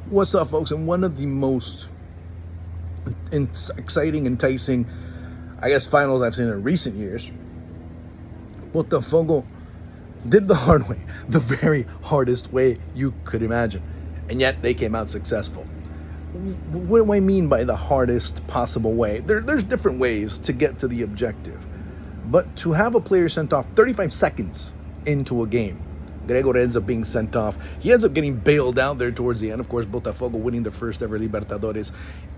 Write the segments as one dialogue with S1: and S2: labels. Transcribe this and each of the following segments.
S1: What's up, folks? And one of the most exciting, enticing, finals I've seen in recent years. Botafogo did the hard way, the very hardest way you could imagine, and yet they came out successful. What do I mean by the hardest possible way? There's different ways to get to the objective, but to have a player sent off 35 seconds into a game, Gregor ends up being sent off. He ends up getting bailed out there towards the end. Of course, Botafogo winning their first ever Libertadores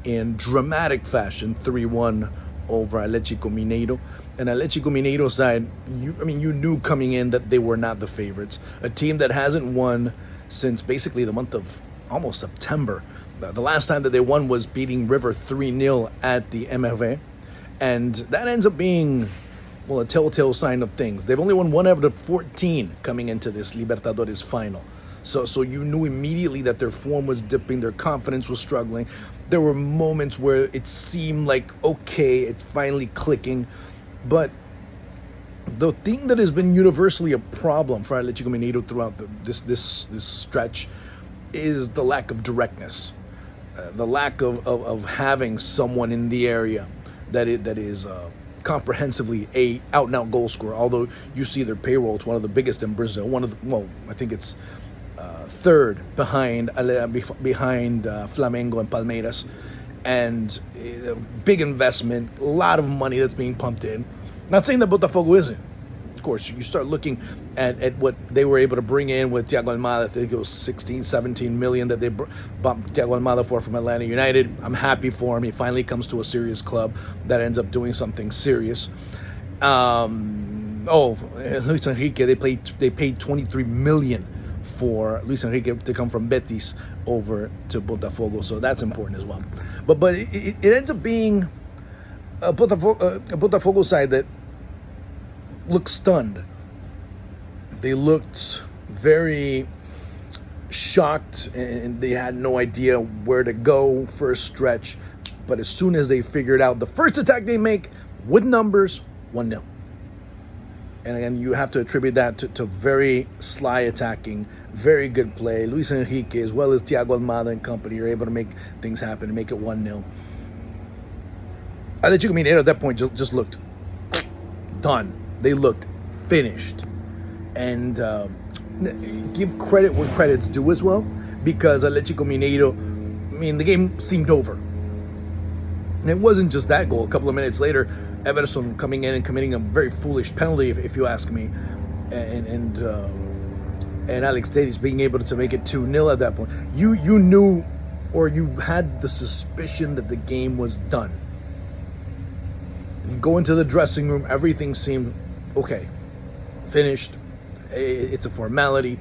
S1: in dramatic fashion, 3-1 over Atlético Mineiro. And Atlético Mineiro side, you knew coming in that they were not the favorites. A team that hasn't won since basically the month of almost September. The last time that they won was beating River 3-0 at the MRV. And that ends up being, a telltale sign of things. They've only won 1 out of 14 coming into this Libertadores final. So you knew immediately that their form was dipping, their confidence was struggling. There were moments where it seemed like, okay, it's finally clicking. But the thing that has been universally a problem for Atlético Mineiro throughout this stretch is the lack of directness. The lack of having someone in the area that is comprehensively a out-and-out goal scorer. Although you see their payroll, it's one of the biggest in Brazil. I think it's third behind Flamengo and Palmeiras, and big investment, a lot of money that's being pumped in. Not saying that Botafogo isn't. Of course, you start looking at what they were able to bring in with Thiago Almada. I think it was 16, 17 million that they bumped Thiago Almada for from Atlanta United. I'm happy for him. He finally comes to a serious club that ends up doing something serious. Luis Enrique, they paid 23 million for Luis Enrique to come from Betis over to Botafogo, so that's important as well. But it ends up being a Botafogo side that looked stunned. They looked very shocked, and they had no idea where to go for a stretch. But as soon as they figured out the first attack they make with numbers, 1-0. And again, you have to attribute that to very sly attacking, very good play. Luis Enrique, as well as Thiago Almada and company, are able to make things happen and make it 1-0. Atlético Mineiro at that point just looked done. They looked finished. And give credit where credit's due as well, because Atlético Mineiro, the game seemed over. And it wasn't just that goal. A couple of minutes later, Everson coming in and committing a very foolish penalty, if you ask me, and Alex Davies being able to make it 2-0 at that point. You knew, or you had the suspicion that the game was done. You go into the dressing room, everything seemed okay, finished. It's a formality.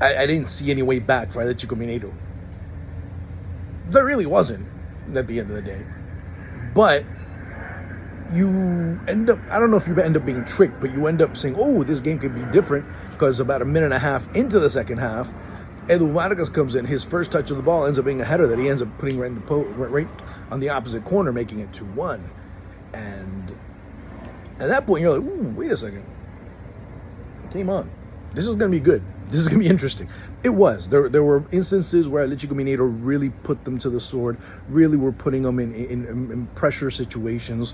S1: I didn't see any way back for Atlético Mineiro. There really wasn't at the end of the day. But you end up, I don't know if you end up being tricked, but you end up saying, oh, this game could be different, because about a minute and a half into the second half, Edu Vargas comes in. His first touch of the ball ends up being a header that he ends up putting right on the opposite corner, making it 2-1. And at that point, you're like, ooh, wait a second. Game on. This is going to be good. This is going to be interesting. It was. There were instances where Atlético Mineiro really put them to the sword, really were putting them in pressure situations.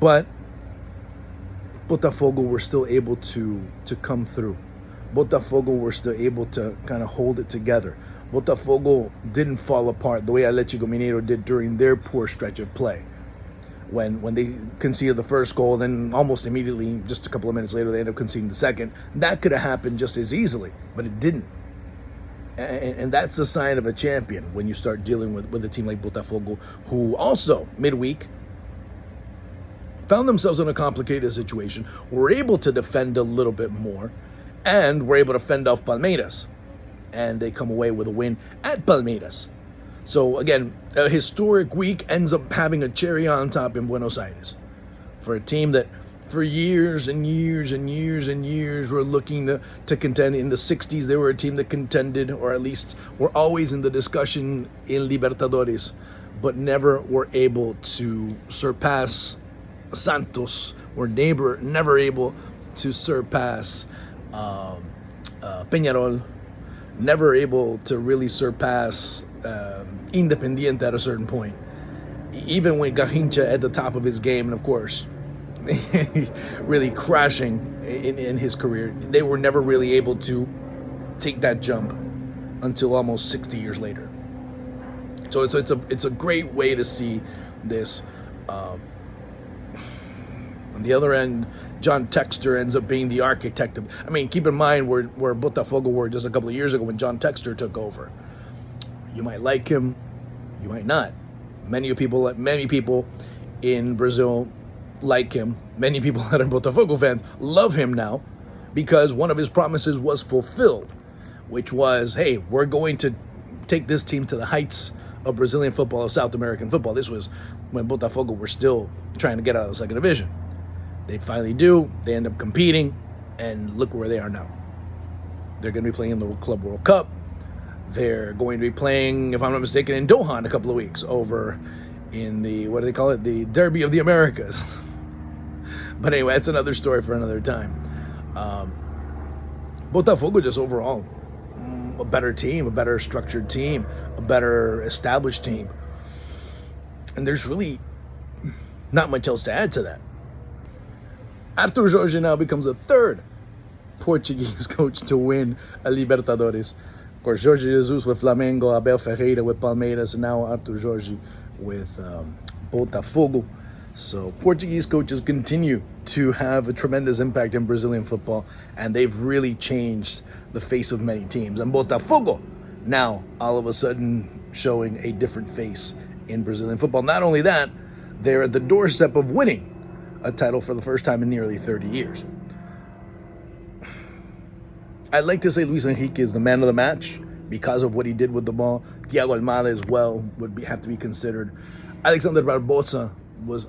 S1: But Botafogo were still able to come through. Botafogo were still able to kind of hold it together. Botafogo didn't fall apart the way Atlético Mineiro did during their poor stretch of play. When they conceded the first goal, then almost immediately, just a couple of minutes later, they ended up conceding the second. That could have happened just as easily, but it didn't. And that's a sign of a champion when you start dealing with a team like Botafogo, who also, midweek, found themselves in a complicated situation, were able to defend a little bit more, and were able to fend off Palmeiras. And they come away with a win at Palmeiras. So again, a historic week ends up having a cherry on top in Buenos Aires for a team that for years and years and years and years were looking to contend. In the 60s, they were a team that contended, or at least were always in the discussion in Libertadores, but never were able to surpass Santos, were never able to surpass Peñarol, never able to really surpass Independiente at a certain point. Even when Garrincha at the top of his game, and of course, really crashing in his career, they were never really able to take that jump until almost 60 years later. So it's a great way to see this. On the other end, John Textor ends up being the architect of. I mean, keep in mind where Botafogo were just a couple of years ago when John Textor took over. You might like him, you might not. Many people in Brazil like him. Many people that are Botafogo fans love him now because one of his promises was fulfilled, which was, hey, we're going to take this team to the heights of Brazilian football, of South American football. This was when Botafogo were still trying to get out of the second division. They finally do. They end up competing, and look where they are now. They're going to be playing in the Club World Cup. They're going to be playing, if I'm not mistaken, in Doha in a couple of weeks over in the, what do they call it? The Derby of the Americas. But anyway, that's another story for another time. Botafogo just overall a better team, a better structured team, a better established team. And there's really not much else to add to that. Artur Jorge now becomes the third Portuguese coach to win a Libertadores. Of course, Jorge Jesus with Flamengo, Abel Ferreira with Palmeiras, and now Artur Jorge with Botafogo. So Portuguese coaches continue to have a tremendous impact in Brazilian football, and they've really changed the face of many teams. And Botafogo now all of a sudden showing a different face in Brazilian football. Not only that, they're at the doorstep of winning a title for the first time in nearly 30 years. I'd like to say Luis Enrique is the man of the match because of what he did with the ball. Thiago Almada as well have to be considered. Alexander Barbosa was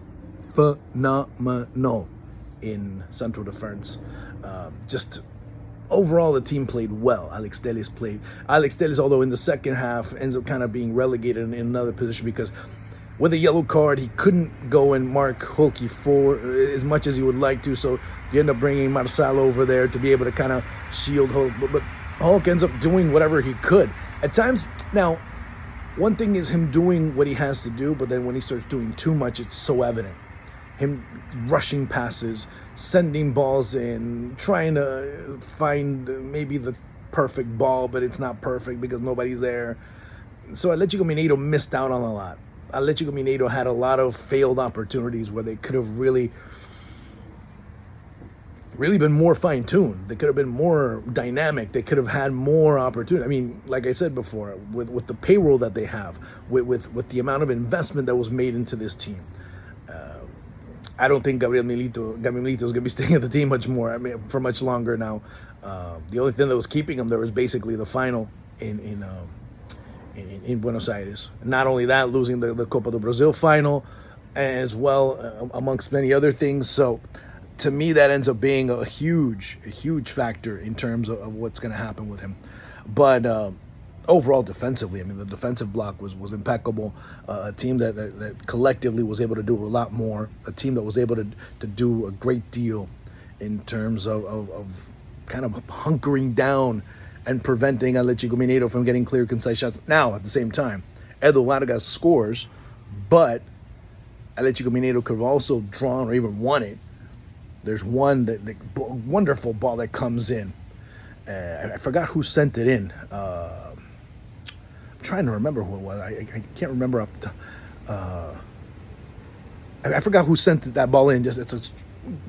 S1: phenomenal in central defense. Just overall, the team played well. Alex Telles, although in the second half, ends up kind of being relegated in another position because with a yellow card, he couldn't go and mark Hulk for as much as he would like to. So you end up bringing Marcelo over there to be able to kind of shield Hulk. But Hulk ends up doing whatever he could. At times, now, one thing is him doing what he has to do, but then when he starts doing too much, it's so evident. Him rushing passes, sending balls in, trying to find maybe the perfect ball, but it's not perfect because nobody's there. So Atletico Mineiro missed out on a lot. Atletico Mineiro had a lot of failed opportunities where they could have really been more fine-tuned. They could have been more dynamic. They could have had more opportunity. I mean, like I said before, with the payroll that they have, with the amount of investment that was made into this team, I don't think Gabriel Milito is going to be staying at the team much more. I mean, for much longer now. The only thing that was keeping him there was basically the final in Buenos Aires. Not only that, losing the Copa do Brasil final, as well amongst many other things. So, to me, that ends up being a huge factor in terms of what's going to happen with him. But overall, defensively, I mean, the defensive block was impeccable. A team that collectively was able to do a lot more. A team that was able to do a great deal in terms of kind of hunkering down and preventing Atletico Mineiro from getting clear, concise shots. Now, at the same time, Edu Vargas scores, but Atletico Mineiro could have also drawn or even won it. There's one wonderful ball that comes in. I forgot who sent it in. I'm trying to remember who it was. I can't remember off the top. I forgot who sent that ball in. It's a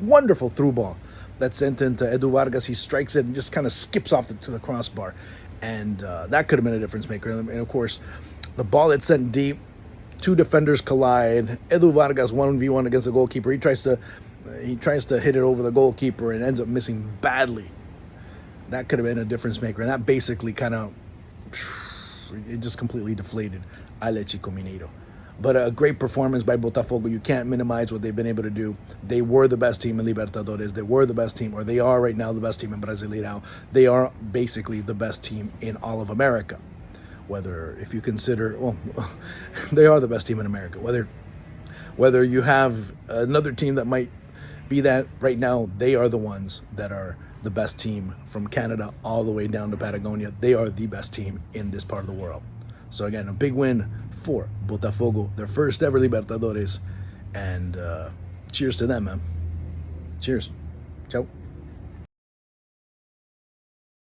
S1: wonderful through ball that's sent into Edu Vargas. He strikes it and just kind of skips off to the crossbar. And that could have been a difference maker. And of course, the ball that's sent deep, two defenders collide. Edu Vargas 1v1 against the goalkeeper. He tries to hit it over the goalkeeper and ends up missing badly. That could have been a difference maker. And that basically it just completely deflated Atletico Mineiro. But a great performance by Botafogo. You can't minimize what they've been able to do. They were the best team in Libertadores. They were the best team, or they are right now the best team in Brasileirão. They are basically the best team in all of America. If you consider, they are the best team in America. Whether you have another team that might be that right now, they are the ones that are the best team from Canada all the way down to Patagonia. They are the best team in this part of the world. So again, a big win for Botafogo, their first ever Libertadores, and cheers to them, man. Cheers. Ciao.